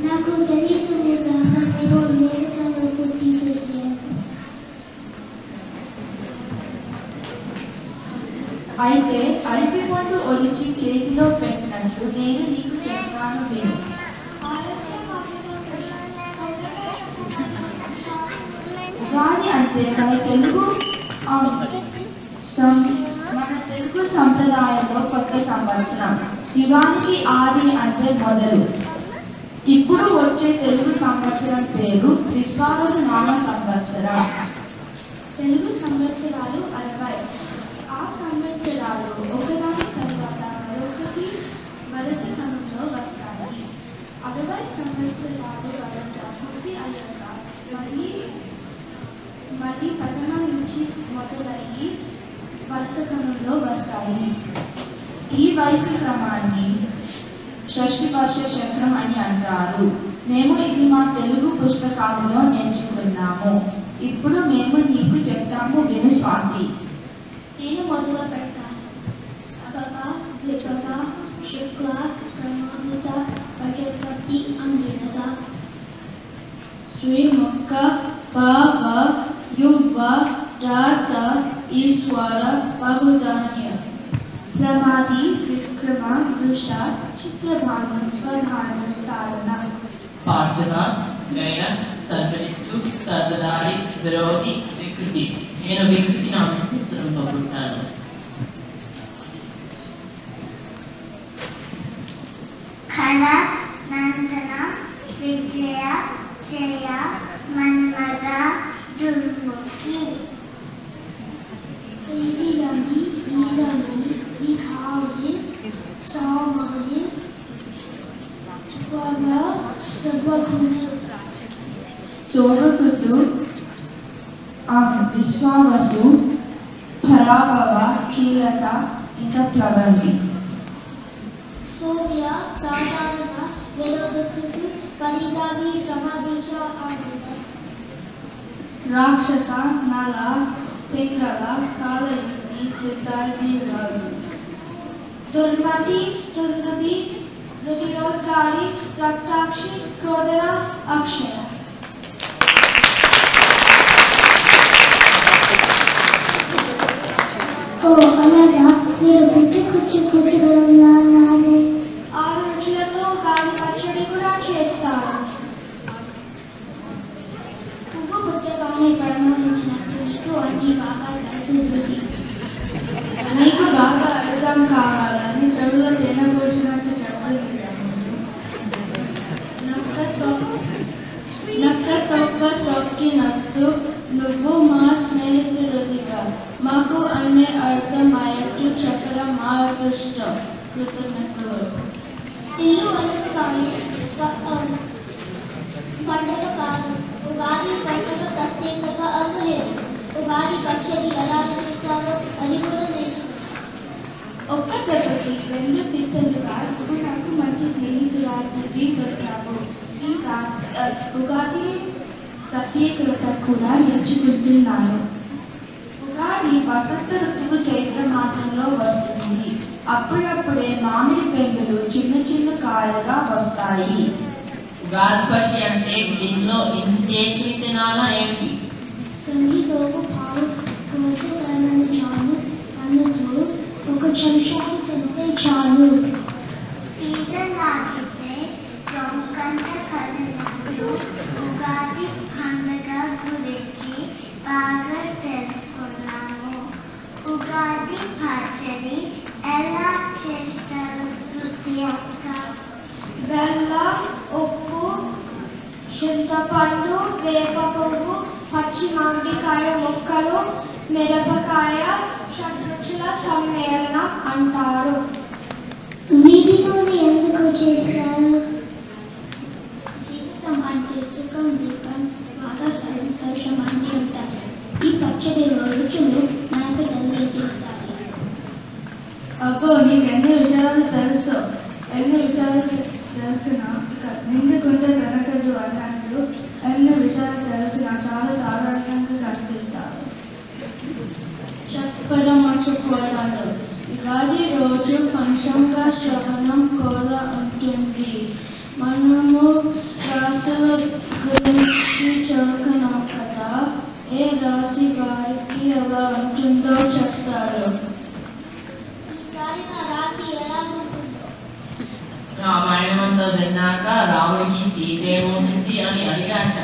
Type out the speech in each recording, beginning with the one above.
నాకు తెలియదు అయితే అరటి పండు ఒలిచి చేతిలో పెట్టినట్లు నేను నీకు చెప్తాను విను. ఉగాది అంటే మన తెలుగు సంప్రదాయంలో కొత్త సంవత్సరం. యుగానికి ఆది అంటే మొదలు. ఇప్పుడు వచ్చే తెలుగు సంవత్సరం పేరు విశ్వావసు నామ సంవత్సరం. తెలుగు సంవత్సరాలు 60. ఆ సంవత్సరాలు ఒకదాని తర్వాత మరొకటి వలస క్రమంలో వస్తాయి. 60 సంవత్సరాలు వలస పూర్తి అయ్యాక మళ్ళీ 10 నుంచి మొదలయ్యి వలస క్రమంలో వస్తాయి. ఈ వయసు క్రమాన్ని షష్ఠి వర్ష చక్రం అని అంటారు. మేము ఇది మా తెలుగు పుస్తకాలలో నేర్చుకున్నాము. ఇప్పుడు మేము నీకు చెప్తాము విను స్వాతి. నేను మొదలు పెడతాను. అగక విపక శుక్ల క్రమానుత భగవతి అంగిరస శ్రీ ముక్క పవ యువ దాత ఈశ్వర బహుధాన్య ప్రమాది విక్రమ వృష చిత్రభాగ స్వభాగ తారణ పార్థన వ్యయ సర్వనిత్తు సర్వదారి విరోధి వికృతి. నేను వికృతి నామ సంవత్సరంలో పుట్టాను. కళ నందన విజయ జయ మన్మద దుర్ముఖి రవి నీలమి విహారి సౌమరి సోమపుతు విశ్వావసు పరాభవ కీలక ఇంకా ప్లవంతి. సూర్య సాధారణ విరోధకుడు పరిగామి సమాధించ రాక్షస నల పింగళ కాలయుని సిద్ధార్థి గారు. దుర్మతి దుర్గవి రుధిరోద్గారి రక్తాక్షి క్రోధర అక్షర. ఓ అలాగా మీరు బిడ్డ కూర్చుకుంటున్నారే. 6 రుచులతో గాలి పచ్చడి కూడా చేస్తారు. పువ్వు పుట్టగానే పరిమళించినట్టు నీకు అన్ని బాగా కలిసి నీకు బాగా అర్థం కావాలని చెడుగా తినబోసినట్టు చెప్పలేదు. నక్క తొక్క తొక్కినట్టు నువ్వు మా స్నేహితుడిగా మాకు అనే అర్థమయ్యట్టు చెప్పడం మా అదృష్టం. కృతజ్ఞతలు. ఇల్లు వలసగానే పండగ కాదు. ఉగాది పండగ ప్రత్యేకత అవ్వలేదు. ఉగాది పచ్చడి ఎలా చేస్తారో అది కూడా ఒక్క దెబ్బకి 2 పిచ్చలుగా ఇప్పుడు నాకు మంచి స్నేహితురాలివి దొరికావు. ఇంకా ఉగాది ప్రత్యేకత కూడా నేర్చుకుంటున్నాను. ఉగాది వసంత ఋతువు చైత్ర మాసంలో వస్తుంది. అప్పుడప్పుడే మామిడి పెంకులు చిన్న చిన్న కాయలుగా వస్తాయి. ఉగాది పచ్చి అంటే జిన్లో ఇంత చేసి తినాలా ఏంటి? తొమ్మిదోపు పాలు కోసి తనని చాలు అన్నచూ ఒక చెంచాలు తింటే చాలు. సీజన్ ఆగితే చౌకంట కలిగినప్పుడు ఉగాది పండుగ గురించి బాగా తెలుసుకున్నాము. ఉగాది పచ్చడి ఎలా చేస్తారు? బెల్లం, ఉప్పు, చింతపండు, వేప పువ్వు, పచ్చి మామిడికాయ ముక్కలు, మిరపకాయ షడ్రుచుల సమ్మేళనం అంటారు. వీటితోనే ఎందుకు చేశారు? జీవితం అంటే సుఖం, దీపం, బాగా సంతోషం అన్నీ ఉంటాయి. ఈ పచ్చడిలో రుచులు మనకు తెలియజేస్తాయి. అబ్బో, నీకు ఎన్ని విషయాలు తెలుసు నిండుకుంటే కనకదు అన్నట్టు ఎన్ని విషయాలు తెలిసిన చాలా సాధారణంగా కనిపిస్తారు. చెప్పడం మర్చిపోయాను. ఉగాది రోజు పంచంగా శ్రవణం కోద అంటుంది. మనము రాశుల గురించి చదువుకున్నాం కదా, ఏ రాశి వారికి ఎలా ఉంటుందో చెప్తారు. రామాయణంతో విన్నాక రాముడికి సీతేముంది అని అడిగాట.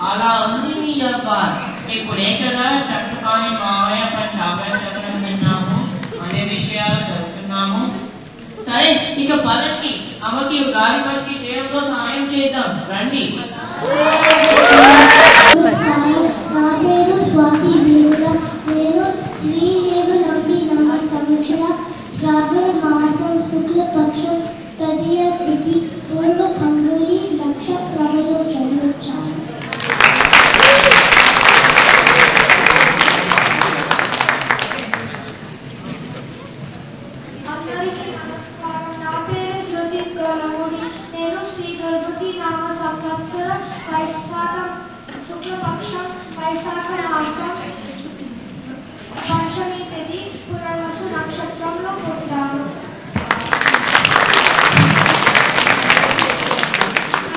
అలా ఉంది నీ అబ్బాయి. ఇప్పుడే కదా చక్కపాని మావయ్య పంచాంగ చక్రం విన్నాము, అనే విషయాలు తెలుసుకున్నాము. సరే, ఇక పదకి అమ్మకి గాలి పట్టి చేయడంలో సహాయం చేద్దాం రండి. నా పేరు స్వాతి దేవుడ. నేను శ్రీదేవులంటి నామ సంవత్సర శ్రావణ మాసం శుక్లపక్షం తదియ తిథి పూర్వ పంగులి నక్షత్రంలో జన్మించాను. అందరికీ నమస్కారం. నా పేరు జ్యోతిత్ గౌరవుడి. నేను శ్రీ గణపతి నామ సంవత్సర వైశాఖ శుక్లపక్షం వైశాఖ మాసం పంచమి తిథి పునర్వసు నక్షత్రంలో పుట్టాను.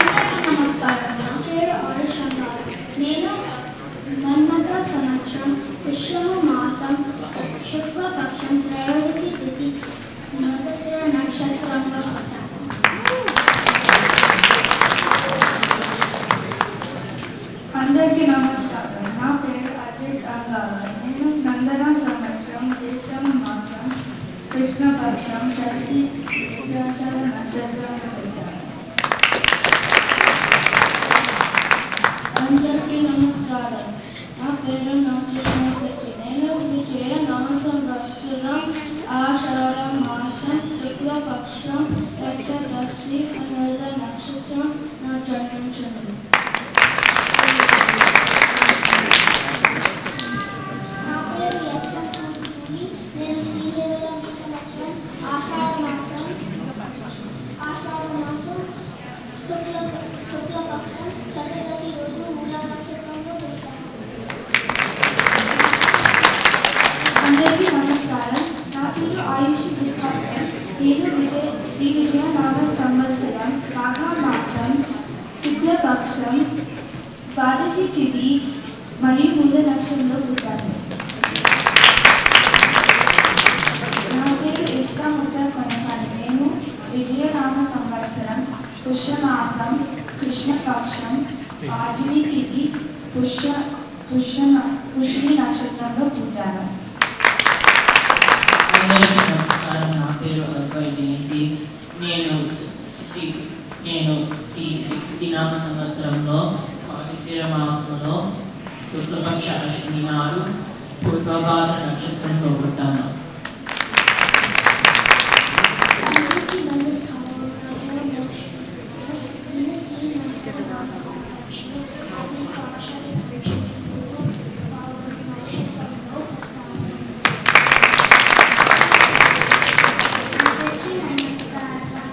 అందరికీ నమస్కారం. నా పేరు ఆరుషంగారు. నేను మన్మథ సంవత్సరం పుష్యమ మాసం శుక్లపక్షం త్రయోదశి తిథి మృగశిర నక్షత్రంలో పుట్టాను. అందరికీ నమస్కారం. నా పేరు అజిత్ అంగాల. నేను నందన సంవత్సరం జ్యేష్ఠ మాసం కృష్ణపక్షం షష్ఠి నక్షత్రంలో పుట్టాను. అందరికీ నమస్కారం. నా పేరు నవకృష్ణ శెట్టి. నేను విజయ నామ సంవత్సరం ఆషాఢ మాసం శుక్లపక్షం ఏకాదశి అనురాధ నక్షత్రం నా జన్మించింది. నా పేరు యశ్వంత్. నేను శ్రీదేవులంటి సంవత్సరం ఆషాఢ మాసం శుక్లపక్షం చతుర్దశి రోజు మూలా నక్షత్రంలో పుట్టాను. అందరికీ నమస్కారం. నా పేరు ఆయుష్ విద్యార్థి. నేను శ్రీ విజయ నామ సంవత్సరం మాఘ మాసం శుక్లపక్షం ద్వాదశి తిథి మరియు మూల నక్షత్రంలో పుట్టాను. నా పేరు ఇష్టాముద్ద కొనసాగి. నేను విజయనామ సంవత్సరం పుష్యమాసం కృష్ణపక్షం ఆజిమి తిథి పుష్మి నక్షత్రంలో పుట్టాను. అందరికీ నమస్కారం. నా పేరు అబ్బాయి జయంతి. నేను శ్రీ దినామ సంవత్సరంలో మార్గశిర మాసంలో శుక్లపక్ష అష్టమి నాడు పూర్వభాద్ర నక్షత్రంలో పుట్టాను. అందరికీ నమస్కారం. నా పేరు లక్ష్మి. నేను శ్రీనాథ నామ సంవత్సరం ఆది ఆషాఢ నక్షత్రంలో పాల్గొన్న నక్షత్రంలో పుట్టాను. అందరికీ నమస్కారం.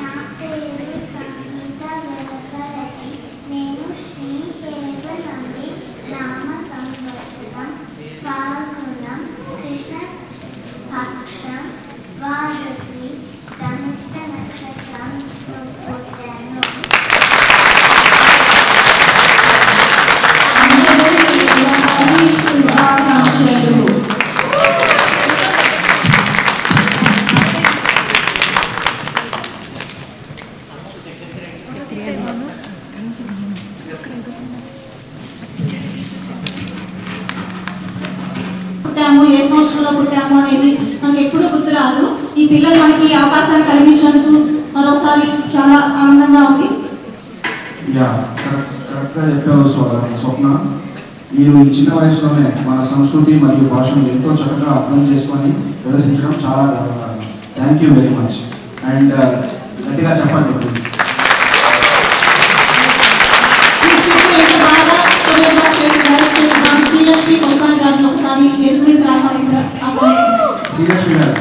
నా పేరు సంగీత వెలకలకి. నేను శ్రీదేవులంటి నామ సంవత్సరం పాల్గొనం కృష్ణ పక్షం ద్వాదశి ధనుష్ట నక్షత్రంలో పుట్టాను. శుభాకాంక్షలు. పుట్టాము, ఏ సంవత్సరంలో పుట్టాము అనేది మనకు ఎప్పుడూ గుర్తురాదు. ఈ పిల్లలు మనకి ఈ అవకాశాన్ని కలిగించినందుకు మరోసారి చాలా ఆనందంగా ఉంది. కరెక్ట్గా చెప్పావు స్వప్న. మీరు ఈ చిన్న వయసులోనే మన సంస్కృతి మరియు భాషను ఎంతో చక్కగా అర్థం చేసుకొని ప్రదర్శించడం చాలా గర్వకారణం. Thank you very much. And గట్టిగా చెప్పండి. ఈ స్కూల్లో ఎంత బాగా కొరియోగ్రాఫ్ చేశారు. శ్రీలక్ష్మి కొనసాగి గారిని ఒకసారి ఎదురు రావాలి. శ్రీలక్ష్మి గారు.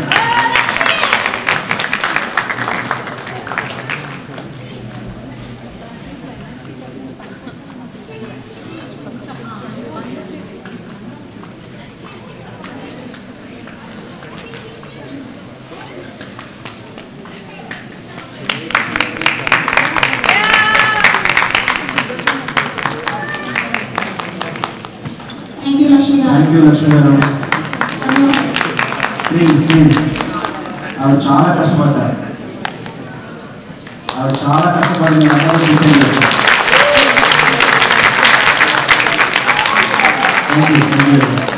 థ్యాంక్ యూ లక్ష్మి గారు. Please please. ఆవిడ చాలా కష్టపడ్డారు. ఆవిడ చాలా కష్టపడి నేను అందరూ చూసాను. Thank you.